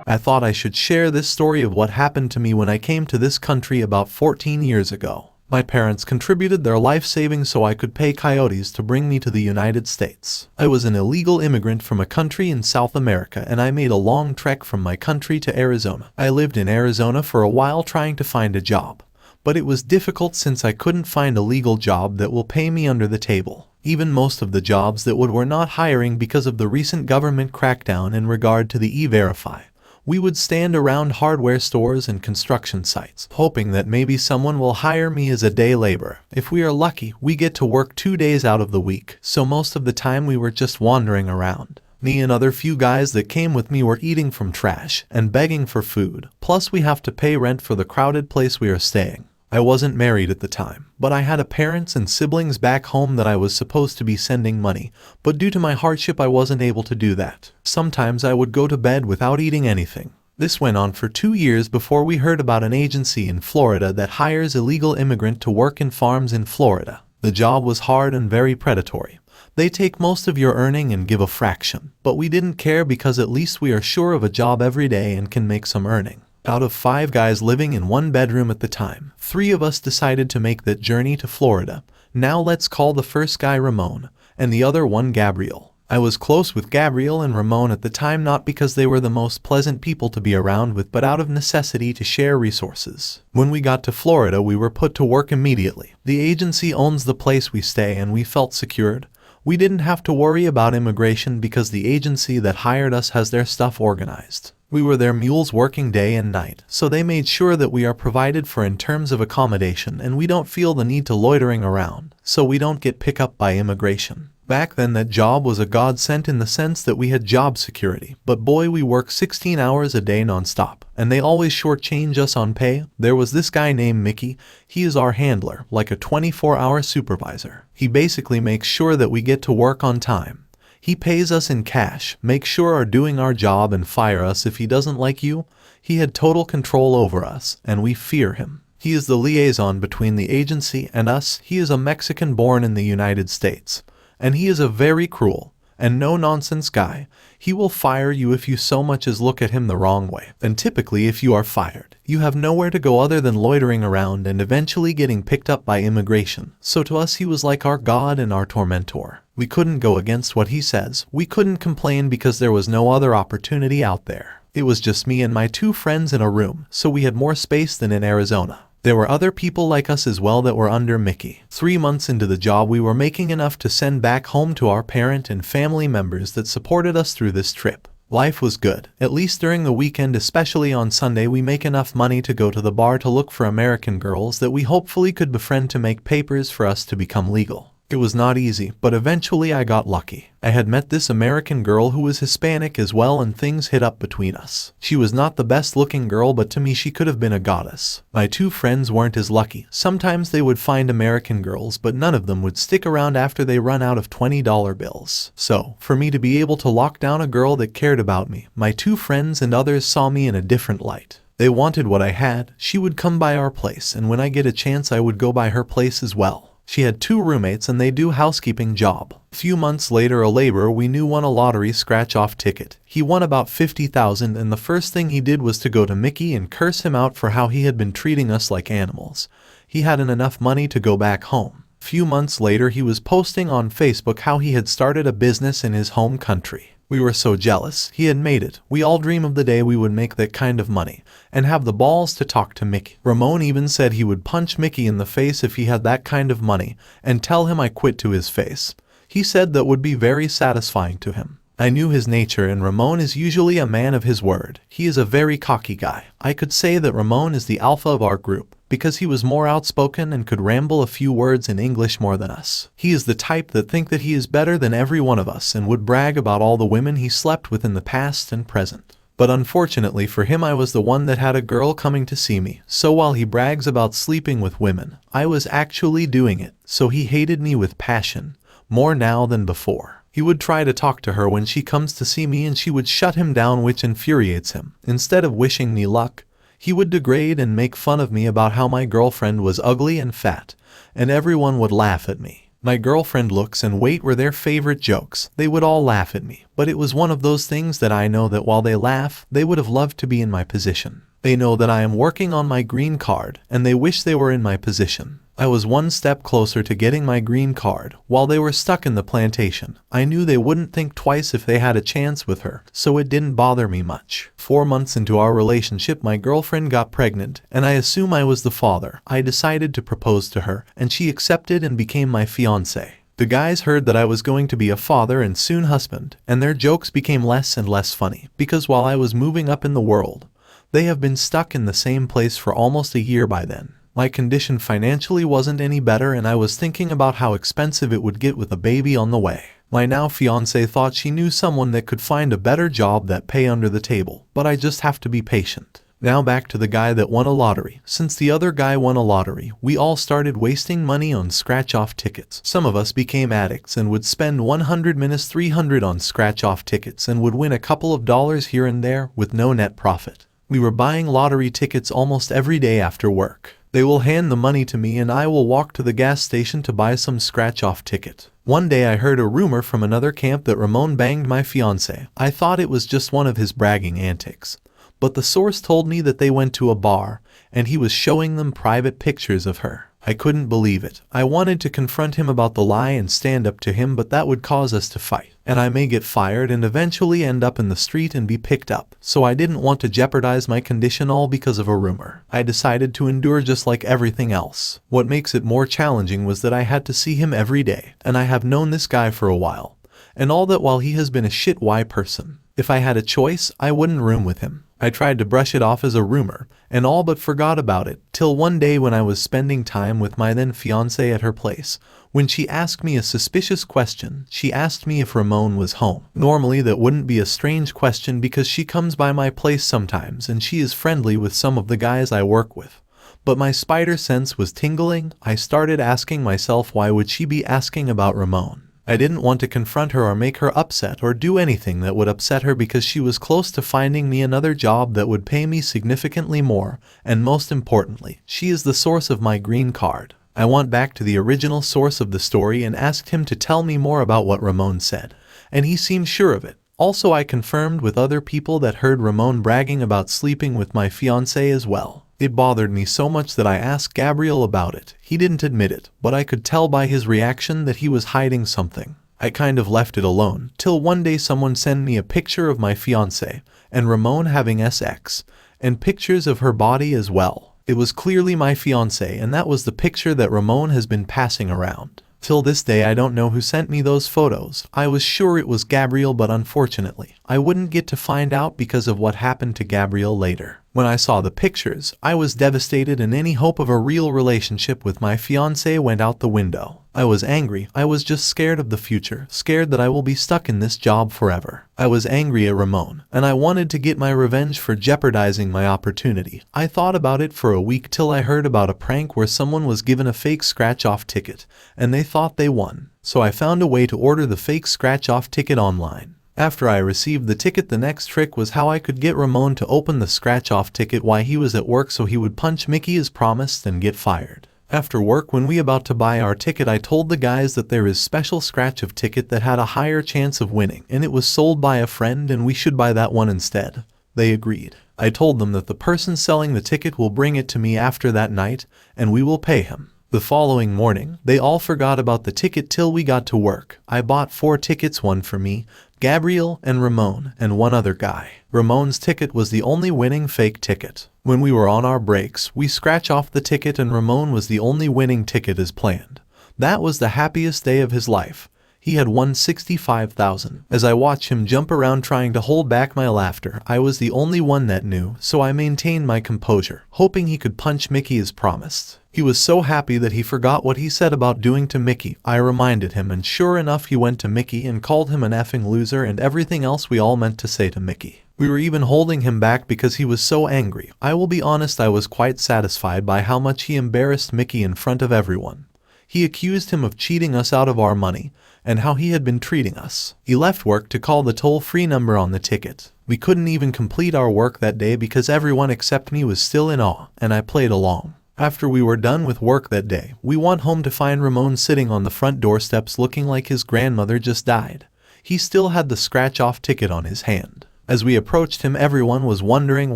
I thought I should share this story of what happened to me when I came to this country about 14 years ago. My parents contributed their life savings so I could pay coyotes to bring me to the United States. I was an illegal immigrant from a country in South America, and I made a long trek from my country to Arizona. I lived in Arizona for a while trying to find a job, but it was difficult since I couldn't find a legal job that will pay me under the table. Even most of the jobs that were not hiring because of the recent government crackdown in regard to the E-Verify. We would stand around hardware stores and construction sites, hoping that maybe someone will hire me as a day laborer. If we are lucky, we get to work 2 days out of the week, so most of the time we were just wandering around. Me and other few guys that came with me were eating from trash and begging for food, plus we have to pay rent for the crowded place we are staying. I wasn't married at the time, but I had parents and siblings back home that I was supposed to be sending money, but due to my hardship I wasn't able to do that. Sometimes I would go to bed without eating anything. This went on for 2 years before we heard about an agency in Florida that hires illegal immigrants to work in farms in Florida. The job was hard and very predatory. They take most of your earning and give a fraction, but we didn't care because at least we are sure of a job every day and can make some earning. Out of 5 guys living in one bedroom at the time, 3 of us decided to make that journey to Florida. Now let's call the first guy Ramon, and the other one Gabriel. I was close with Gabriel and Ramon at the time, not because they were the most pleasant people to be around with, but out of necessity to share resources. When we got to Florida, we were put to work immediately. The agency owns the place we stay and we felt secured. We didn't have to worry about immigration because the agency that hired us has their stuff organized. We were their mules working day and night, so they made sure that we are provided for in terms of accommodation and we don't feel the need to loitering around, so we don't get picked up by immigration. Back then that job was a godsend in the sense that we had job security, but boy, we work 16 hours a day non-stop, and they always shortchange us on pay. There was this guy named Mickey. He is our handler, like a 24-hour supervisor. He basically makes sure that we get to work on time. He pays us in cash, makes sure we're doing our job, and fire us if he doesn't like you. He had total control over us, and we fear him. He is the liaison between the agency and us. He is a Mexican born in the United States, and he is a very cruel and no-nonsense guy. He will fire you if you so much as look at him the wrong way. And typically if you are fired, you have nowhere to go other than loitering around and eventually getting picked up by immigration. So to us he was like our God and our tormentor. We couldn't go against what he says. We couldn't complain because there was no other opportunity out there. It was just me and my 2 friends in a room, so we had more space than in Arizona. There were other people like us as well that were under Mickey. 3 months into the job, we were making enough to send back home to our parent and family members that supported us through this trip. Life was good, at least during the weekend, especially on Sunday. We make enough money to go to the bar to look for American girls that we hopefully could befriend to make papers for us to become legal. It was not easy, but eventually I got lucky. I had met this American girl who was Hispanic as well, and things hit up between us. She was not the best looking girl, but to me she could have been a goddess. My 2 friends weren't as lucky. Sometimes they would find American girls, but none of them would stick around after they run out of $20 bills. So, for me to be able to lock down a girl that cared about me, my 2 friends and others saw me in a different light. They wanted what I had. She would come by our place, and when I get a chance I would go by her place as well. She had 2 roommates and they do housekeeping job. A few months later, a laborer we knew won a lottery scratch-off ticket. He won about $50,000, and the first thing he did was to go to Mickey and curse him out for how he had been treating us like animals. He hadn't enough money to go back home. A few months later, he was posting on Facebook how he had started a business in his home country. We were so jealous. He had made it. We all dream of the day we would make that kind of money and have the balls to talk to Mickey. Ramon even said he would punch Mickey in the face if he had that kind of money and tell him I quit to his face. He said that would be very satisfying to him. I knew his nature, and Ramon is usually a man of his word. He is a very cocky guy. I could say that Ramon is the alpha of our group, because he was more outspoken and could ramble a few words in English more than us. He is the type that think that he is better than every one of us and would brag about all the women he slept with in the past and present. But unfortunately for him, I was the one that had a girl coming to see me, so while he brags about sleeping with women, I was actually doing it. So he hated me with passion, more now than before. He would try to talk to her when she comes to see me and she would shut him down, which infuriates him. Instead of wishing me luck, he would degrade and make fun of me about how my girlfriend was ugly and fat, and everyone would laugh at me. My girlfriend looks and wait were their favorite jokes. They would all laugh at me, but it was one of those things that I know that while they laugh, they would have loved to be in my position. They know that I am working on my green card, and they wish they were in my position. I was one step closer to getting my green card. While they were stuck in the plantation, I knew they wouldn't think twice if they had a chance with her, so it didn't bother me much. 4 months into our relationship, my girlfriend got pregnant, and I assume I was the father. I decided to propose to her, and she accepted and became my fiancé. The guys heard that I was going to be a father and soon husband, and their jokes became less and less funny, because while I was moving up in the world, they have been stuck in the same place for almost a year by then. My condition financially wasn't any better, and I was thinking about how expensive it would get with a baby on the way. My now fiancé thought she knew someone that could find a better job that pay under the table, but I just have to be patient. Now back to the guy that won a lottery. Since the other guy won a lottery, we all started wasting money on scratch-off tickets. Some of us became addicts and would spend 100-300 on scratch-off tickets and would win a couple of dollars here and there with no net profit. We were buying lottery tickets almost every day after work. They will hand the money to me and I will walk to the gas station to buy some scratch-off ticket. One day I heard a rumor from another camp that Ramon banged my fiancé. I thought it was just one of his bragging antics, but the source told me that they went to a bar and he was showing them private pictures of her. I couldn't believe it. I wanted to confront him about the lie and stand up to him, but that would cause us to fight, and I may get fired and eventually end up in the street and be picked up. So I didn't want to jeopardize my condition all because of a rumor. I decided to endure just like everything else. What makes it more challenging was that I had to see him every day, and I have known this guy for a while, and all that while he has been a shit-why person. If I had a choice, I wouldn't room with him. I tried to brush it off as a rumor, and all but forgot about it, till one day when I was spending time with my then fiancé at her place. When she asked me a suspicious question, she asked me if Ramon was home. Normally that wouldn't be a strange question because she comes by my place sometimes and she is friendly with some of the guys I work with. But my spider sense was tingling. I started asking myself, why would she be asking about Ramon? I didn't want to confront her or make her upset or do anything that would upset her because she was close to finding me another job that would pay me significantly more, and most importantly, she is the source of my green card. I went back to the original source of the story and asked him to tell me more about what Ramon said, and he seemed sure of it. Also, I confirmed with other people that heard Ramon bragging about sleeping with my fiancé as well. It bothered me so much that I asked Gabriel about it. He didn't admit it, but I could tell by his reaction that he was hiding something. I kind of left it alone, till one day someone sent me a picture of my fiancé, and Ramon having sex, and pictures of her body as well. It was clearly my fiancé, and that was the picture that Ramon has been passing around. Till this day I don't know who sent me those photos. I was sure it was Gabriel, but unfortunately, I wouldn't get to find out because of what happened to Gabriel later. When I saw the pictures, I was devastated and any hope of a real relationship with my fiancé went out the window. I was angry. I was just scared of the future, scared that I will be stuck in this job forever. I was angry at Ramon, and I wanted to get my revenge for jeopardizing my opportunity. I thought about it for a week till I heard about a prank where someone was given a fake scratch-off ticket, and they thought they won. So I found a way to order the fake scratch-off ticket online. After I received the ticket, the next trick was how I could get Ramon to open the scratch-off ticket while he was at work so he would punch Mickey as promised and get fired. After work, when we about to buy our ticket, I told the guys that there is special scratch-off ticket that had a higher chance of winning, and it was sold by a friend and we should buy that one instead. They agreed. I told them that the person selling the ticket will bring it to me after that night, and we will pay him. The following morning, they all forgot about the ticket till we got to work. I bought 4 tickets, one for me, Gabriel, and Ramon, and one other guy. Ramon's ticket was the only winning fake ticket. When we were on our breaks, we scratch off the ticket and Ramon was the only winning ticket as planned. That was the happiest day of his life. He had won $65,000. As I watched him jump around trying to hold back my laughter, I was the only one that knew, so I maintained my composure, hoping he could punch Mickey as promised. He was so happy that he forgot what he said about doing to Mickey. I reminded him, and sure enough he went to Mickey and called him an effing loser and everything else we all meant to say to Mickey. We were even holding him back because he was so angry. I will be honest, I was quite satisfied by how much he embarrassed Mickey in front of everyone. He accused him of cheating us out of our money and how he had been treating us. He left work to call the toll-free number on the ticket. We couldn't even complete our work that day because everyone except me was still in awe, and I played along. After we were done with work that day, we went home to find Ramon sitting on the front doorsteps looking like his grandmother just died. He still had the scratch-off ticket on his hand. As we approached him, everyone was wondering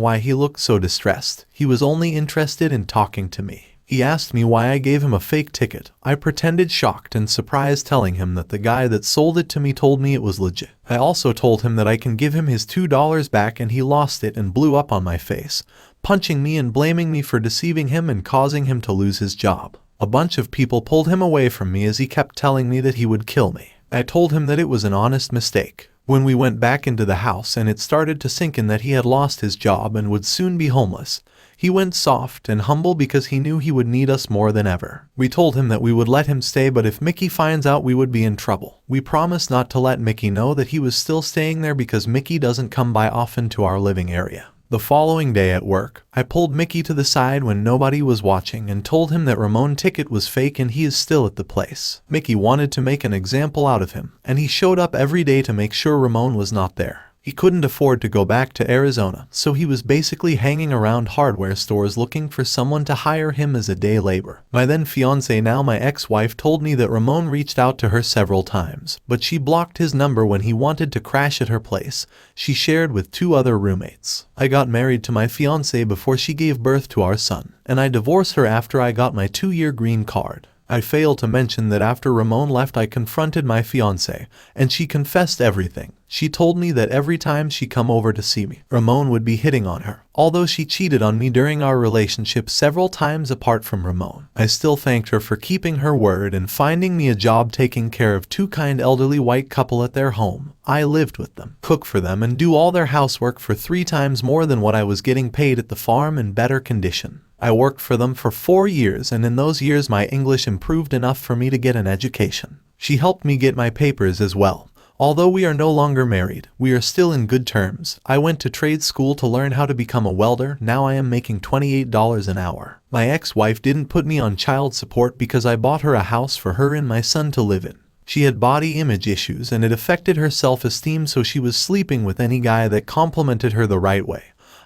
why he looked so distressed. He was only interested in talking to me. He asked me why I gave him a fake ticket. I pretended shocked and surprised, telling him that the guy that sold it to me told me it was legit. I also told him that I can give him his $2 back, and he lost it and blew up on my face, punching me and blaming me for deceiving him and causing him to lose his job. A bunch of people pulled him away from me as he kept telling me that he would kill me. I told him that it was an honest mistake. When we went back into the house and it started to sink in that he had lost his job and would soon be homeless, he went soft and humble because he knew he would need us more than ever. We told him that we would let him stay, but if Mickey finds out, we would be in trouble. We promised not to let Mickey know that he was still staying there because Mickey doesn't come by often to our living area. The following day at work, I pulled Mickey to the side when nobody was watching and told him that Ramon's ticket was fake and he is still at the place. Mickey wanted to make an example out of him, and he showed up every day to make sure Ramon was not there. He couldn't afford to go back to Arizona, so he was basically hanging around hardware stores looking for someone to hire him as a day labor. My then fiancé, now my ex-wife, told me that Ramon reached out to her several times, but she blocked his number when he wanted to crash at her place she shared with 2 other roommates. I got married to my fiancé before she gave birth to our son, and I divorced her after I got my 2-year green card. I failed to mention that after Ramon left, I confronted my fiancé, and she confessed everything. She told me that every time she come over to see me, Ramon would be hitting on her. Although she cheated on me during our relationship several times apart from Ramon, I still thanked her for keeping her word and finding me a job taking care of 2 kind elderly white couple at their home. I lived with them, cook for them, and do all their housework for 3 times more than what I was getting paid at the farm in better condition. I worked for them for 4 years, and in those years my English improved enough for me to get an education. She helped me get my papers as well. Although we are no longer married, we are still in good terms. I went to trade school to learn how to become a welder. Now I am making $28 an hour. My ex-wife didn't put me on child support because I bought her a house for her and my son to live in. She had body image issues and it affected her self-esteem, so she was sleeping with any guy that complimented her the right way.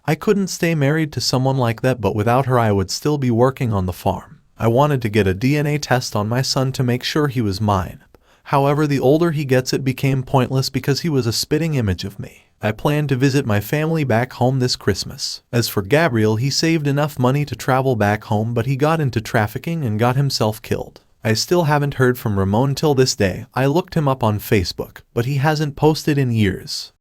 I couldn't stay married to someone like that, but without her I would still be working on the farm. I wanted to get a DNA test on my son to make sure he was mine. However, the older he gets, it became pointless because he was a spitting image of me. I planned to visit my family back home this Christmas. As for Gabriel, he saved enough money to travel back home, but he got into trafficking and got himself killed. I still haven't heard from Ramon till this day. I looked him up on Facebook, but he hasn't posted in years.